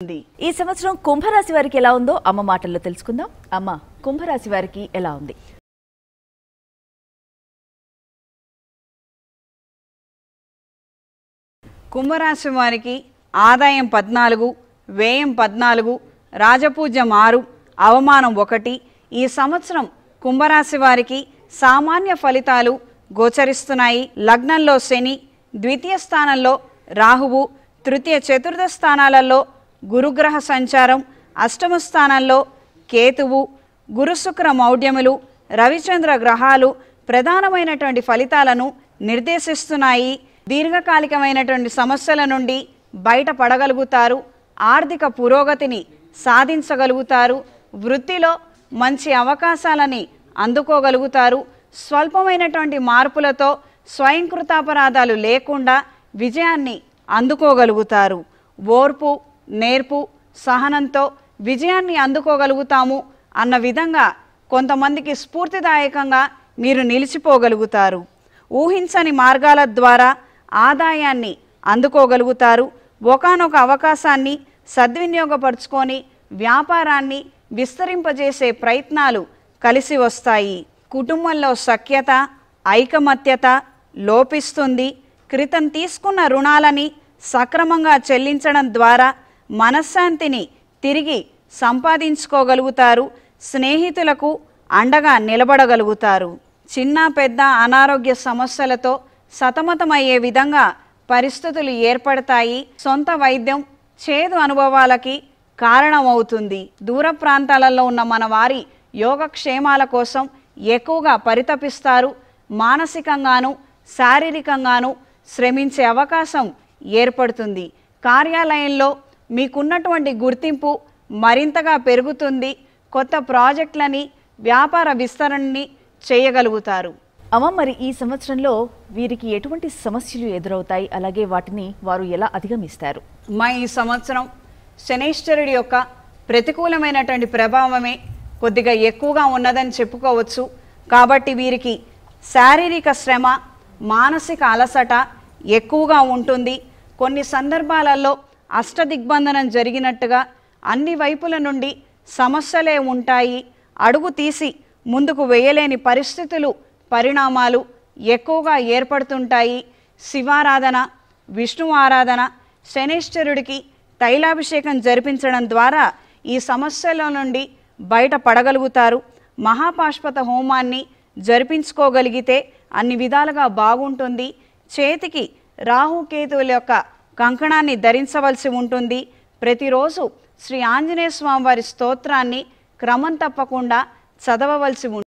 ఈ సంవత్సరం కుంభరాశి వారికి ఎలా ఉందో అమ్మ మాటల్లో తెలుసుకుందాం. అమ్మ, కుంభరాశి వారికి ఎలా ఉంది? కుంభరాశి వారికి ఆదాయం 14, వ్యయం 14, రాజపూజ్యం 6, అవమానం 1. ఈ సంవత్సరం కుంభరాశి వారికి సామాన్య ఫలితాలు గోచరిస్తున్నాయి. లగ్నంలో శని, ద్వితీయ స్థానంలో రాహువు, తృతీయ చతుర్థ స్థానాలలో గురుగ్రహ సంచారం, అష్టమ స్థానంలో కేతువు, గురుశుక్ర మౌఢ్యములు, రవిచంద్ర గ్రహాలు ప్రధానమైనటువంటి ఫలితాలను నిర్దేశిస్తున్నాయి. దీర్ఘకాలికమైనటువంటి సమస్యల నుండి బయటపడగలుగుతారు. ఆర్థిక పురోగతిని సాధించగలుగుతారు. వృత్తిలో మంచి అవకాశాలని అందుకోగలుగుతారు. స్వల్పమైనటువంటి మార్పులతో స్వయంకృతాపరాధాలు లేకుండా విజయాన్ని అందుకోగలుగుతారు. ఓర్పు, నేర్పు, సహనంతో విజయాన్ని అందుకోగలుగుతాము అన్న విధంగా కొంతమందికి స్ఫూర్తిదాయకంగా మీరు నిలిచిపోగలుగుతారు. ఊహించని మార్గాల ద్వారా ఆదాయాన్ని అందుకోగలుగుతారు. ఒకానొక అవకాశాన్ని సద్వినియోగపరుచుకొని వ్యాపారాన్ని విస్తరింపజేసే ప్రయత్నాలు కలిసి వస్తాయి. కుటుంబంలో సఖ్యత, ఐకమత్యత లోపిస్తుంది. క్రితం తీసుకున్న రుణాలని సక్రమంగా చెల్లించడం ద్వారా మనశ్శాంతిని తిరిగి సంపాదించుకోగలుగుతారు. స్నేహితులకు అండగా నిలబడగలుగుతారు. చిన్న పెద్ద అనారోగ్య సమస్యలతో సతమతమయ్యే విధంగా పరిస్థితులు ఏర్పడతాయి. సొంత వైద్యం చేదు అనుభవాలకి కారణమవుతుంది. దూర ప్రాంతాలలో ఉన్న మన వారి యోగక్షేమాల కోసం ఎక్కువగా పరితపిస్తారు. మానసికంగాను శారీరకంగాను శ్రమించే అవకాశం ఏర్పడుతుంది. కార్యాలయంలో మీకున్నటువంటి గుర్తింపు మరింతగా పెరుగుతుంది. కొత్త ప్రాజెక్టులని, వ్యాపార విస్తరణని చేయగలుగుతారు. అమ్మ, మరి ఈ సంవత్సరంలో వీరికి ఎటువంటి సమస్యలు ఎదురవుతాయి, అలాగే వాటిని వారు ఎలా అధిగమిస్తారు? ఈ సంవత్సరం శనైశ్వరుడి యొక్క ప్రతికూలమైనటువంటి ప్రభావమే కొద్దిగా ఎక్కువగా ఉన్నదని చెప్పుకోవచ్చు. కాబట్టి వీరికి శారీరక శ్రమ, మానసిక అలసట ఎక్కువగా ఉంటుంది. కొన్ని సందర్భాలలో అష్టదిగ్బంధనం జరిగినట్టుగా అన్ని వైపుల నుండి సమస్యలే ఉంటాయి. అడుగు తీసి ముందుకు వేయలేని పరిస్థితులు, పరిణామాలు ఎక్కువగా ఏర్పడుతుంటాయి. శివారాధన, విష్ణు ఆరాధన, శనైశ్వరుడికి తైలాభిషేకం జరిపించడం ద్వారా ఈ సమస్యల నుండి బయటపడగలుగుతారు. మహాపాశుపత హోమాన్ని జరిపించుకోగలిగితే అన్ని విధాలుగా బాగుంటుంది. చేతికి రాహుకేతువుల యొక్క కంకణాన్ని ధరించవలసి ఉంటుంది. ప్రతిరోజు శ్రీ ఆంజనేయ స్వామి వారి స్తోత్రాన్ని క్రమం తప్పకుండా చదవవలసి ఉంటుంది.